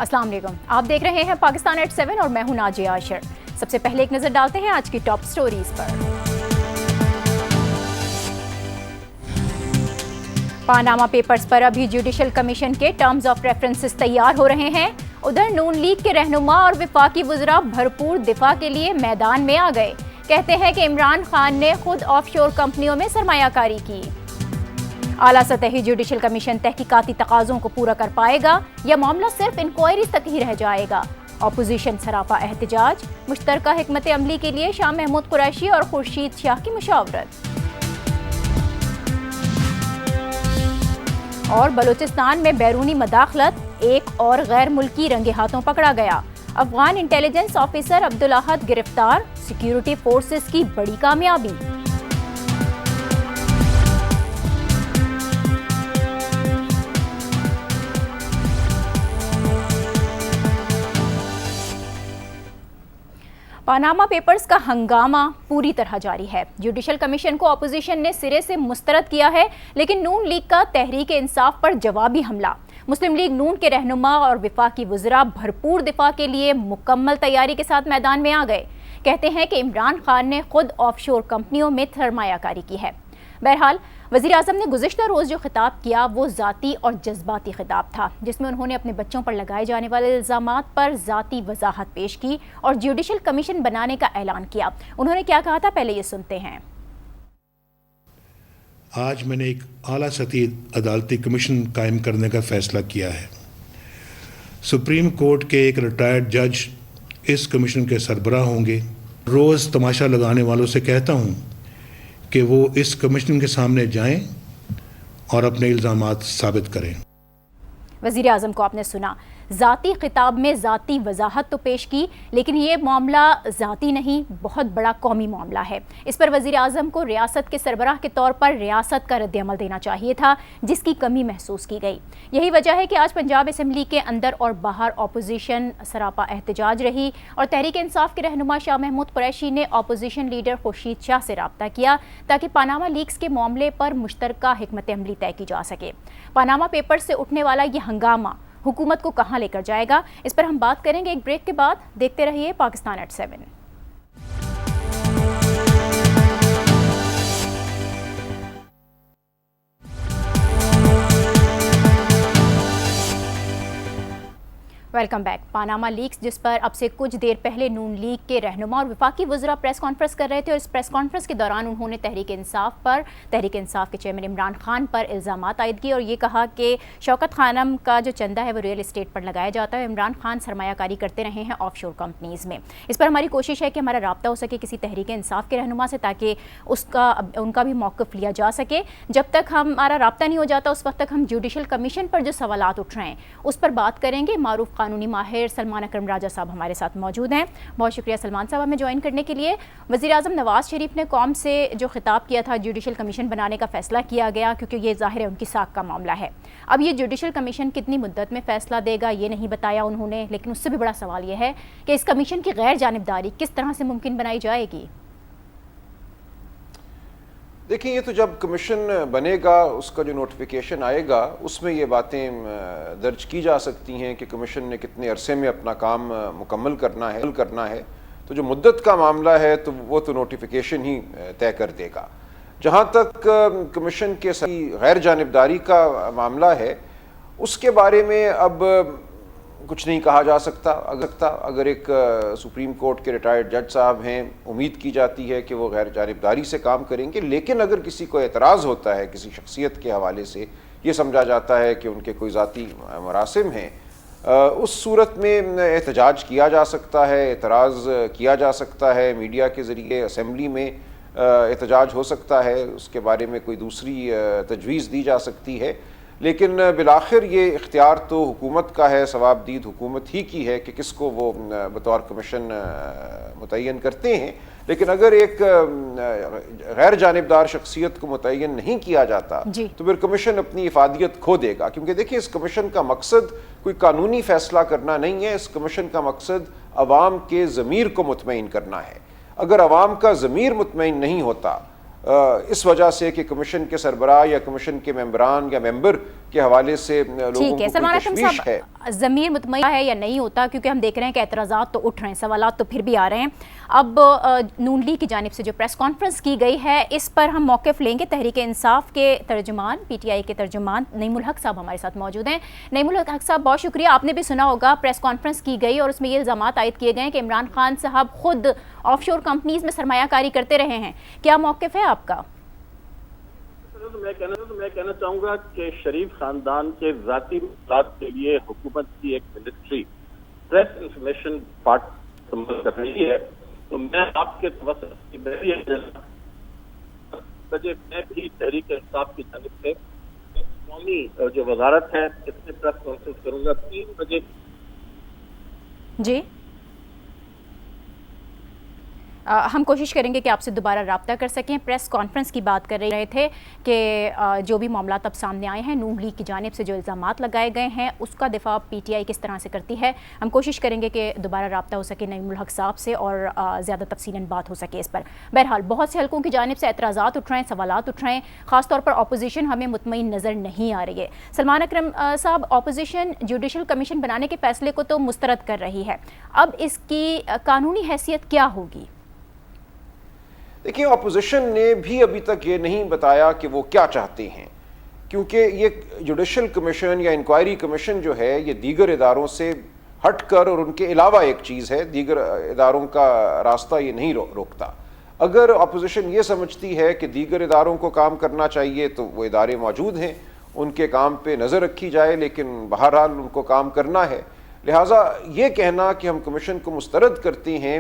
السلام علیکم، آپ دیکھ رہے ہیں پاکستان ایٹ 7 اور میں ہوں ناجیہ عاشر۔ سب سے پہلے ایک نظر ڈالتے ہیں آج کی ٹاپ سٹوریز پر۔ پاناما پیپرز پر ابھی جوڈیشل کمیشن کے ٹرمز آف ریفرنسز تیار ہو رہے ہیں۔ ادھر نون لیگ کے رہنما اور وفاقی وزراء بھرپور دفاع کے لیے میدان میں آ گئے، کہتے ہیں کہ عمران خان نے خود آف شور کمپنیوں میں سرمایہ کاری کی۔ اعلیٰ سطحی جوڈیشل کمیشن تحقیقاتی تقاضوں کو پورا کر پائے گا یا معاملہ صرف انکوائریز تک ہی رہ جائے گا؟ اپوزیشن سراپا احتجاج، مشترکہ حکمت عملی کے لیے شاہ محمود قریشی اور خورشید شاہ کی مشاورت۔ اور بلوچستان میں بیرونی مداخلت، ایک اور غیر ملکی رنگے ہاتھوں پکڑا گیا۔ افغان انٹیلیجنس آفیسر عبدالاحد گرفتار، سیکیورٹی فورسز کی بڑی کامیابی۔ پاناما پیپرز کا ہنگامہ پوری طرح جاری ہے۔ جوڈیشل کمیشن کو اپوزیشن نے سرے سے مسترد کیا ہے، لیکن نون لیگ کا تحریک انصاف پر جوابی حملہ۔ مسلم لیگ نون کے رہنما اور وفاقی وزراء بھرپور دفاع کے لیے مکمل تیاری کے ساتھ میدان میں آ گئے، کہتے ہیں کہ عمران خان نے خود آف شور کمپنیوں میں سرمایہ کاری کی ہے۔ بہرحال وزیر اعظم نے گزشتہ روز جو خطاب کیا وہ ذاتی اور جذباتی خطاب تھا، جس میں انہوں نے اپنے بچوں پر لگائے جانے والے الزامات پر ذاتی وضاحت پیش کی اور جوڈیشل کمیشن بنانے کا اعلان کیا۔ انہوں نے کیا کہا تھا، پہلے یہ سنتے ہیں۔ آج میں نے ایک اعلیٰ سطحی عدالتی کمیشن قائم کرنے کا فیصلہ کیا ہے۔ سپریم کورٹ کے ایک ریٹائرڈ جج اس کمیشن کے سربراہ ہوں گے۔ روز تماشا لگانے والوں سے کہتا ہوں کہ وہ اس کمیشن کے سامنے جائیں اور اپنے الزامات ثابت کریں۔ وزیر اعظم کو آپ نے سنا، ذاتی خطاب میں ذاتی وضاحت تو پیش کی، لیکن یہ معاملہ ذاتی نہیں، بہت بڑا قومی معاملہ ہے۔ اس پر وزیر اعظم کو ریاست کے سربراہ کے طور پر ریاست کا رد عمل دینا چاہیے تھا، جس کی کمی محسوس کی گئی۔ یہی وجہ ہے کہ آج پنجاب اسمبلی کے اندر اور باہر اپوزیشن سراپا احتجاج رہی اور تحریک انصاف کے رہنما شاہ محمود قریشی نے اپوزیشن لیڈر خورشید شاہ سے رابطہ کیا تاکہ پاناما لیکس کے معاملے پر مشترکہ حکمت عملی طے کی جا سکے۔ پاناما پیپر سے اٹھنے والا یہ ہنگامہ حکومت کو کہاں لے کر جائے گا، اس پر ہم بات کریں گے ایک بریک کے بعد۔ دیکھتے رہیے Pakistan at 7۔ Welcome back. Panama leaks, جس پر اب سے کچھ دیر پہلے نون لیگ کے رہنما اور وفاقی وزراء پریس کانفرنس کر رہے تھے، اور اس پریس کانفرنس کے دوران انہوں نے تحریک انصاف کے چیئرمین عمران خان پر الزامات عائد کیے اور یہ کہا کہ شوکت خانم کا جو چندہ ہے وہ ریئل اسٹیٹ پر لگایا جاتا ہے۔ عمران خان سرمایہ کاری کرتے رہے ہیں آف شور کمپنیز میں۔ اس پر ہماری کوشش ہے کہ ہمارا رابطہ ہو سکے کسی تحریک انصاف کے رہنما سے، تاکہ ان کا بھی موقف لیا جا سکے۔ جب تک ہمارا رابطہ نہیں ہو جاتا اس وقت تک ہم جوڈیشل کمیشن پر جو سوالات اٹھ رہے ہیں اس پر بات کریں گے۔ معروف قانونی ماہر سلمان اکرم راجہ صاحب ہمارے ساتھ موجود ہیں۔ بہت شکریہ سلمان صاحب ہمیں جوائن کرنے کے لیے۔ وزیر اعظم نواز شریف نے قوم سے جو خطاب کیا تھا، جوڈیشل کمیشن بنانے کا فیصلہ کیا گیا کیونکہ یہ ظاہر ہے ان کی ساکھ کا معاملہ ہے۔ اب یہ جوڈیشل کمیشن کتنی مدت میں فیصلہ دے گا یہ نہیں بتایا انہوں نے، لیکن اس سے بھی بڑا سوال یہ ہے کہ اس کمیشن کی غیر جانبداری کس طرح سے ممکن بنائی جائے گی؟ دیکھیں، یہ تو جب کمیشن بنے گا اس کا جو نوٹیفیکیشن آئے گا اس میں یہ باتیں درج کی جا سکتی ہیں کہ کمیشن نے کتنے عرصے میں اپنا کام مکمل کرنا ہے۔ تو جو مدت کا معاملہ ہے تو وہ تو نوٹیفیکیشن ہی طے کر دے گا۔ جہاں تک کمیشن کے غیر جانبداری کا معاملہ ہے اس کے بارے میں اب کچھ نہیں کہا جا سکتا۔ اگر ایک سپریم کورٹ کے ریٹائرڈ جج صاحب ہیں، امید کی جاتی ہے کہ وہ غیر جانبداری سے کام کریں گے، لیکن اگر کسی کو اعتراض ہوتا ہے کسی شخصیت کے حوالے سے، یہ سمجھا جاتا ہے کہ ان کے کوئی ذاتی مراسم ہیں، اس صورت میں احتجاج کیا جا سکتا ہے، اعتراض کیا جا سکتا ہے، میڈیا کے ذریعے اسمبلی میں احتجاج ہو سکتا ہے، اس کے بارے میں کوئی دوسری تجویز دی جا سکتی ہے۔ لیکن بالآخر یہ اختیار تو حکومت کا ہے، ثواب دید حکومت ہی کی ہے کہ کس کو وہ بطور کمیشن متعین کرتے ہیں۔ لیکن اگر ایک غیر جانبدار شخصیت کو متعین نہیں کیا جاتا تو پھر کمیشن اپنی افادیت کھو دے گا، کیونکہ دیکھیں اس کمیشن کا مقصد کوئی قانونی فیصلہ کرنا نہیں ہے، اس کمیشن کا مقصد عوام کے ضمیر کو مطمئن کرنا ہے۔ اگر عوام کا ضمیر مطمئن نہیں ہوتا اس وجہ سے کہ کمیشن کے سربراہ یا کمیشن کے ممبران یا ممبر کے حوالے سے لوگوں کو سلمان اکرم تشویش ہے. صاحب، ضمیر مطمئن ہے یا نہیں ہوتا؟ کیونکہ ہم دیکھ رہے ہیں کہ اعتراضات تو اٹھ رہے ہیں، سوالات تو پھر بھی آ رہے ہیں. اب نون لیگ کی جانب سے جو پریس کانفرنس کی گئی ہے اس پر ہم موقف لیں گے. تحریک انصاف کے ترجمان، پی ٹی آئی کے ترجمان نعیم الحق صاحب ہمارے ساتھ موجود ہیں. نعیم الحق صاحب بہت شکریہ. آپ نے بھی سنا ہوگا پریس کانفرنس کی گئی اور اس میں یہ الزامات عائد کیے گئے ہیں کہ عمران خان صاحب خود آف شور کمپنیز میں سرمایہ کاری کرتے رہے ہیں. کیا موقف ہے آپ کا؟ میں کہنا چاہوں گا کہ شریف خاندان کے ذاتی مفاد کے لیے حکومت کی ایک منسٹری پریس انفارمیشن پارٹ استعمال کر رہی ہے. تو میں آپ کے توسط میں بھی تحریک انصاف کی جانب سے قومی جو وزارت ہے اس میں پریس کانفرنس کروں گا 3 بجے. جی ہم کوشش کریں گے کہ آپ سے دوبارہ رابطہ کر سکیں. پریس کانفرنس کی بات کر رہے تھے کہ جو بھی معاملات اب سامنے آئے ہیں، نون لیگ کی جانب سے جو الزامات لگائے گئے ہیں اس کا دفاع پی ٹی آئی کس طرح سے کرتی ہے. ہم کوشش کریں گے کہ دوبارہ رابطہ ہو سکے نعیم الحق صاحب سے اور زیادہ تفصیلاً بات ہو سکے اس پر. بہرحال بہت سے حلقوں کی جانب سے اعتراضات اٹھ رہے ہیں، سوالات اٹھ رہے ہیں، خاص طور پر اپوزیشن ہمیں مطمئن نظر نہیں آ رہی ہے. سلمان اکرم صاحب، اپوزیشن جوڈیشل کمیشن بنانے کے فیصلے کو تو مسترد کر رہی ہے، اب اس کی قانونی حیثیت کیا ہوگی؟ دیکھیں، اپوزیشن نے بھی ابھی تک یہ نہیں بتایا کہ وہ کیا چاہتے ہیں، کیونکہ یہ جوڈیشل کمیشن یا انکوائری کمیشن جو ہے یہ دیگر اداروں سے ہٹ کر اور ان کے علاوہ ایک چیز ہے، دیگر اداروں کا راستہ یہ نہیں روکتا. اگر اپوزیشن یہ سمجھتی ہے کہ دیگر اداروں کو کام کرنا چاہیے تو وہ ادارے موجود ہیں، ان کے کام پہ نظر رکھی جائے، لیکن بہرحال ان کو کام کرنا ہے. لہٰذا یہ کہنا کہ ہم کمیشن کو مسترد کرتے ہیں،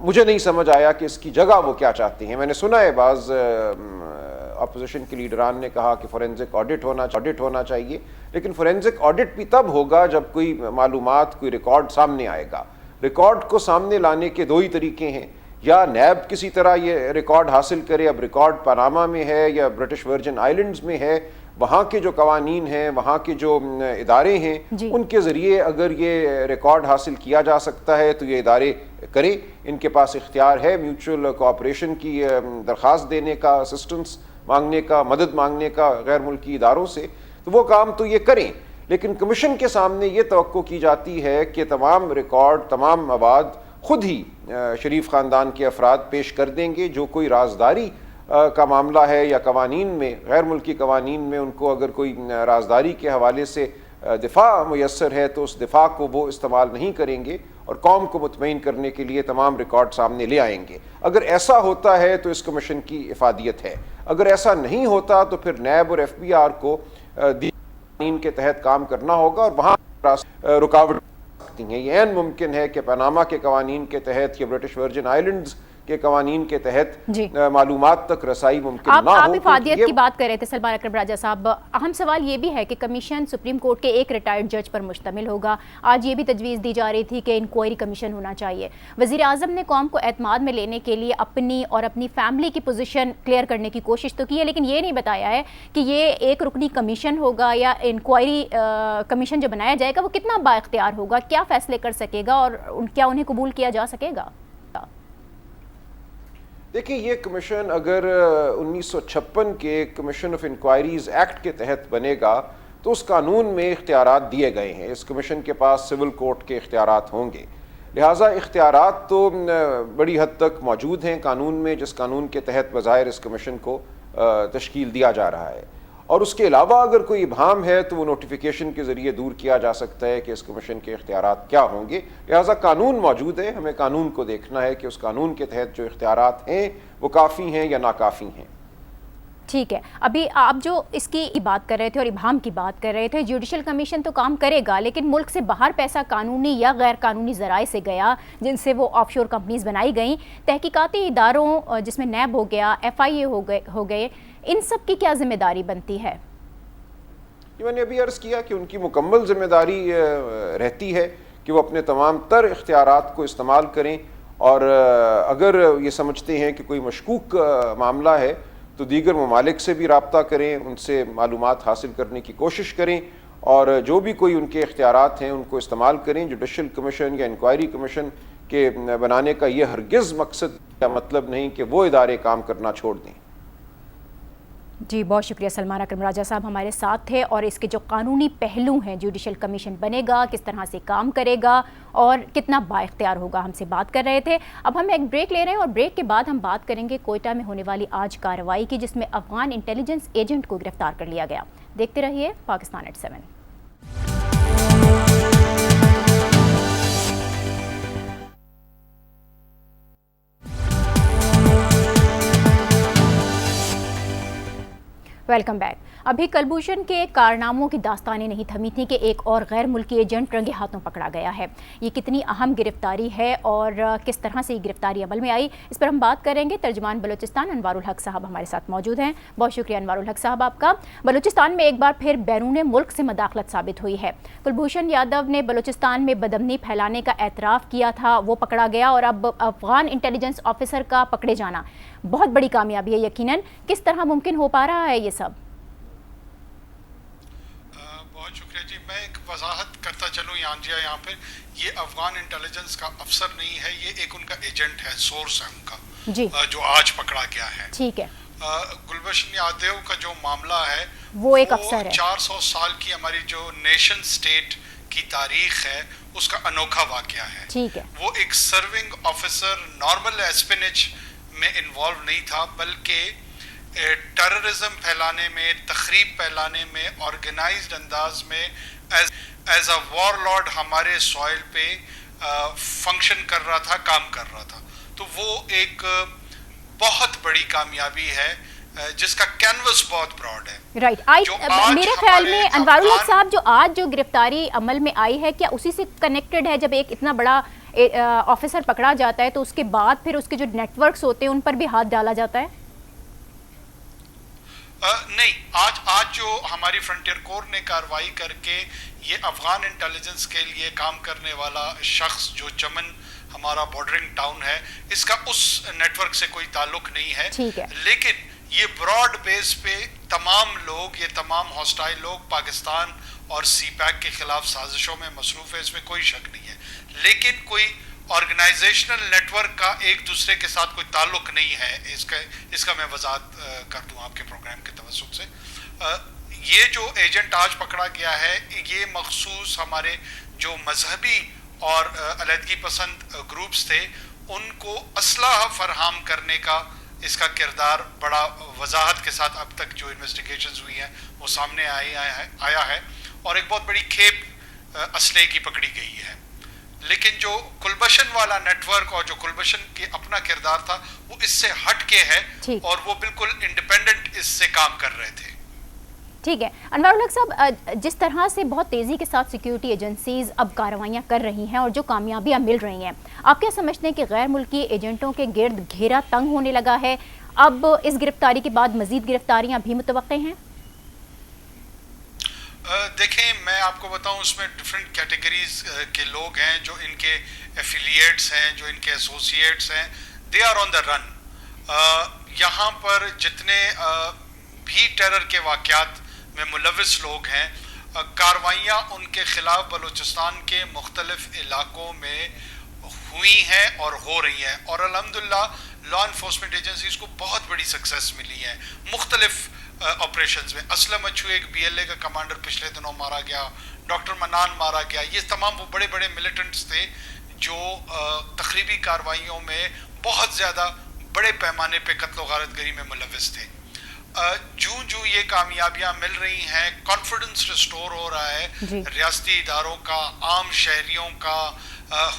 مجھے نہیں سمجھ آیا کہ اس کی جگہ وہ کیا چاہتے ہیں. میں نے سنا ہے بعض اپوزیشن کے لیڈران نے کہا کہ فورینزک آڈٹ ہونا چاہیے، لیکن فورینزک آڈٹ بھی تب ہوگا جب کوئی معلومات، کوئی ریکارڈ سامنے آئے گا. ریکارڈ کو سامنے لانے کے 2 ہی طریقے ہیں، یا نیب کسی طرح یہ ریکارڈ حاصل کرے. اب ریکارڈ پاناما میں ہے یا برٹش ورجن آئلینڈز میں ہے، وہاں کے جو قوانین ہیں، وہاں کے جو ادارے ہیں، ان کے ذریعے اگر یہ ریکارڈ حاصل کیا جا سکتا ہے تو یہ ادارے کریں. ان کے پاس اختیار ہے میوچول کوآپریشن کی درخواست دینے کا، اسسٹنس مانگنے کا، مدد مانگنے کا غیر ملکی اداروں سے، تو وہ کام تو یہ کریں. لیکن کمیشن کے سامنے یہ توقع کی جاتی ہے کہ تمام ریکارڈ، تمام مواد خود ہی شریف خاندان کے افراد پیش کر دیں گے. جو کوئی رازداری کا معاملہ ہے یا قوانین میں، غیر ملکی قوانین میں ان کو اگر کوئی رازداری کے حوالے سے دفاع میسر ہے تو اس دفاع کو وہ استعمال نہیں کریں گے اور قوم کو مطمئن کرنے کے لیے تمام ریکارڈ سامنے لے آئیں گے. اگر ایسا ہوتا ہے تو اس کمیشن کی افادیت ہے. اگر ایسا نہیں ہوتا تو پھر نیب اور ایف بی آر کو قوانین کے تحت کام کرنا ہوگا اور وہاں رکاوٹ سکتی ہیں. یہ عین ممکن ہے کہ پاناما کے قوانین کے تحت یا برٹش ورجن آئلینڈز کے قوانین کے تحت معلومات تک رسائی ممکن نہ ہو. آپ افادیت کی بات کر رہے تھے سلمان اکرم راجہ صاحب. اہم سوال یہ بھی ہے کہ کمیشن سپریم کورٹ کے ایک ریٹائرڈ جج پر مشتمل ہوگا. آج یہ بھی تجویز دی جا رہی تھی کہ انکوائری کمیشن ہونا چاہیے. وزیر اعظم نے قوم کو اعتماد میں لینے کے لیے اپنی اور اپنی فیملی کی پوزیشن کلیئر کرنے کی کوشش تو کی ہے، لیکن یہ نہیں بتایا ہے کہ یہ ایک رکنی کمیشن ہوگا یا انکوائری کمیشن جو بنایا جائے گا وہ کتنا با اختیار ہوگا، کیا فیصلے کر سکے گا اور کیا انہیں قبول کیا جا سکے گا؟ دیکھیں، یہ کمیشن اگر 1956 کے کمیشن آف انکوائریز ایکٹ کے تحت بنے گا تو اس قانون میں اختیارات دیے گئے ہیں. اس کمیشن کے پاس سول کورٹ کے اختیارات ہوں گے، لہٰذا اختیارات تو بڑی حد تک موجود ہیں قانون میں، جس قانون کے تحت بظاہر اس کمیشن کو تشکیل دیا جا رہا ہے. اور اس کے علاوہ اگر کوئی ابہام ہے تو وہ نوٹیفیکیشن کے ذریعے دور کیا جا سکتا ہے کہ اس کمیشن کے اختیارات کیا ہوں گے. لہٰذا قانون موجود ہے، ہمیں قانون کو دیکھنا ہے کہ اس قانون کے تحت جو اختیارات ہیں وہ کافی ہیں یا ناکافی ہیں. ٹھیک ہے. ابھی آپ جو اس کی بات کر رہے تھے اور ابہام کی بات کر رہے تھے، جوڈیشل کمیشن تو کام کرے گا لیکن ملک سے باہر پیسہ قانونی یا غیر قانونی ذرائع سے گیا جن سے وہ آف شور کمپنیز بنائی گئیں. تحقیقاتی اداروں جس میں نیب ہو گیا، ایف آئی اے ہو گئے، ان سب کی کیا ذمہ داری بنتی ہے؟ میں نے ابھی عرض کیا کہ ان کی مکمل ذمہ داری رہتی ہے کہ وہ اپنے تمام تر اختیارات کو استعمال کریں، اور اگر یہ سمجھتے ہیں کہ کوئی مشکوک معاملہ ہے تو دیگر ممالک سے بھی رابطہ کریں، ان سے معلومات حاصل کرنے کی کوشش کریں، اور جو بھی کوئی ان کے اختیارات ہیں ان کو استعمال کریں. جوڈیشل کمیشن یا انکوائری کمیشن کے بنانے کا یہ ہرگز مقصد یا مطلب نہیں کہ وہ ادارے کام کرنا چھوڑ دیں. جی بہت شکریہ سلمان اکرم راجہ صاحب ہمارے ساتھ تھے، اور اس کے جو قانونی پہلو ہیں جوڈیشل کمیشن بنے گا، کس طرح سے کام کرے گا اور کتنا با اختیار ہوگا، ہم سے بات کر رہے تھے۔ اب ہم ایک بریک لے رہے ہیں، اور بریک کے بعد ہم بات کریں گے کوئٹہ میں ہونے والی آج کارروائی کی، جس میں افغان انٹیلیجنس ایجنٹ کو گرفتار کر لیا گیا۔ دیکھتے رہیے پاکستان ایٹ 7۔ Welcome back. ابھی کلبھوشن کے کارناموں کی داستانیں نہیں تھمی تھیں کہ ایک اور غیر ملکی ایجنٹ رنگے ہاتھوں پکڑا گیا ہے۔ یہ کتنی اہم گرفتاری ہے اور کس طرح سے یہ گرفتاری عمل میں آئی، اس پر ہم بات کریں گے۔ ترجمان بلوچستان انوار الحق صاحب ہمارے ساتھ موجود ہیں۔ بہت شکریہ انوار الحق صاحب آپ کا۔ بلوچستان میں ایک بار پھر بیرون ملک سے مداخلت ثابت ہوئی ہے۔ کلبھوشن یادو نے بلوچستان میں بدامنی پھیلانے کا اعتراف کیا تھا، وہ پکڑا گیا، اور اب افغان انٹیلیجنس آفیسر کا پکڑے جانا بہت بڑی کامیابی ہے یقیناً۔ کس طرح ممکن ہو پا رہا ہے یہ سب؟ بہت شکریہ جی، میں ایک وضاحت کرتا چلوں یہاں پہ یہ افغان انٹیلیجنس کا افسر نہیں ہے، یہ ایک ان کا ایجنٹ ہے، سورس ہے ان کا جی، جو آج پکڑا گیا ہے۔ ٹھیک ہے۔ گلبھوشن یادو کا جو معاملہ ہے وہ ایک افسر ہے، 400 سال کی ہماری جو نیشن سٹیٹ کی تاریخ ہے اس کا انوکھا واقعہ ہے۔ ٹھیک ہے۔ وہ ایک سرونگ آفیسر نارمل ایسپینیج میں انوالو نہیں تھا، بلکہ ٹیررزم پھیلانے میں، تخریب پھیلانے میں، آرگنائزڈ انداز میں ایز اے وار لارڈ ہمارے سوائل پہ فنکشن کر رہا تھا، کام کر رہا تھا۔ تو وہ ایک بہت بڑی کامیابی ہے جس کا کینوس بہت براڈ ہے۔ رائٹ، میرے خیال میں انوار الحق صاحب جو آج جو گرفتاری عمل میں آئی ہے، کیا اسی سے کنیکٹڈ ہے؟ جب ایک اتنا بڑا آفیسر پکڑا جاتا ہے تو اس کے بعد پھر اس کے جو نیٹ ورکس ہوتے ہیں ان پر بھی ہاتھ ڈالا جاتا ہے؟ نہیں، آج جو ہماری فرنٹیئر کور نے کارروائی کر کے یہ افغان انٹیلیجنس کے لیے کام کرنے والا شخص جو چمن ہمارا بارڈرنگ ٹاؤن ہے، اس کا اس نیٹ ورک سے کوئی تعلق نہیں ہے، لیکن یہ براڈ بیس پہ تمام لوگ، یہ تمام ہاسٹائل لوگ پاکستان اور سی پیک کے خلاف سازشوں میں مصروف ہے، اس میں کوئی شک نہیں ہے، لیکن کوئی آرگنائزیشنل نیٹ ورک کا ایک دوسرے کے ساتھ کوئی تعلق نہیں ہے۔ اس کا میں وضاحت کر دوں آپ کے پروگرام کے توسط سے۔ یہ جو ایجنٹ آج پکڑا گیا ہے، یہ مخصوص ہمارے جو مذہبی اور علیحدگی پسند گروپس تھے ان کو اسلحہ فراہم کرنے کا اس کا کردار بڑا وضاحت کے ساتھ اب تک جو انویسٹیگیشنز ہوئی ہیں وہ سامنے آیا ہے، اور ایک بہت بڑی کھیپ اسلحے کی پکڑی گئی ہے۔ لیکن جو کلبھوشن والا نیٹ ورک اور جو کلبھوشن کے اپنا کردار تھا وہ اس سے ہٹ کے ہے، اور وہ بالکل انڈیپینڈنٹ اس سے کام کر رہے تھے۔ ٹھیک ہے انوار الحق صاحب، جس طرح سے بہت تیزی کے ساتھ سیکیورٹی ایجنسیز اب کارروائیاں کر رہی ہیں اور جو کامیابیاں مل رہی ہیں، آپ کیا سمجھتے ہیں کہ غیر ملکی ایجنٹوں کے گرد گھیرا تنگ ہونے لگا ہے؟ اب اس گرفتاری کے بعد مزید گرفتاریاں بھی متوقع ہیں؟ دیکھیں، میں آپ کو بتاؤں، اس میں ڈفرینٹ کیٹیگریز کے لوگ ہیں، جو ان کے ایفیلیٹس ہیں، جو ان کے ایسوسیٹس ہیں، دے آر آن دا رن۔ یہاں پر جتنے بھی ٹیرر کے واقعات میں ملوث لوگ ہیں، کارروائیاں ان کے خلاف بلوچستان کے مختلف علاقوں میں ہوئی ہیں اور ہو رہی ہیں، اور الحمدللہ لا انفورسمنٹ ایجنسیز کو بہت بڑی سکسیس ملی ہے مختلف آپریشنز میں۔ اسلم اچھو ایک BLA کا کمانڈر پچھلے دنوں مارا گیا، ڈاکٹر منان مارا گیا، یہ تمام وہ بڑے بڑے ملیٹنٹس تھے جو تخریبی کارروائیوں میں بہت زیادہ بڑے پیمانے پہ قتل و غارت گری میں ملوث تھے۔ جو یہ کامیابیاں مل رہی ہیں، کانفیڈنس ریسٹور ہو رہا ہے ریاستی اداروں کا، عام شہریوں کا،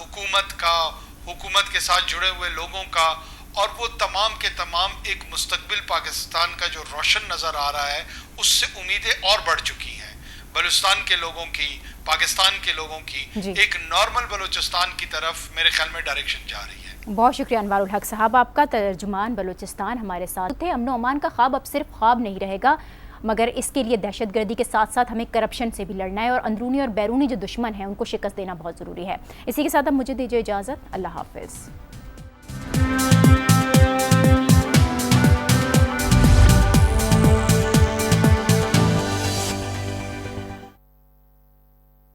حکومت کے ساتھ جڑے ہوئے لوگوں کا، اور وہ تمام کے تمام ایک مستقبل پاکستان کا جو روشن نظر آ رہا ہے، اس سے امیدیں اور بڑھ چکی ہیں بلوچستان کے لوگوں کی، پاکستان کے لوگوں کی، ایک نارمل بلوچستان کی طرف میرے خیال میں ڈائریکشن جا رہی ہے۔ بہت شکریہ انوار الحق صاحب آپ کا۔ ترجمان بلوچستان ہمارے ساتھ تھے۔ امن و امان کا خواب اب صرف خواب نہیں رہے گا، مگر اس کے لیے دہشت گردی کے ساتھ ساتھ ہمیں کرپشن سے بھی لڑنا ہے، اور اندرونی اور بیرونی جو دشمن ہیں ان کو شکست دینا بہت ضروری ہے۔ اسی کے ساتھ اب مجھے دیجیے اجازت، اللہ حافظ۔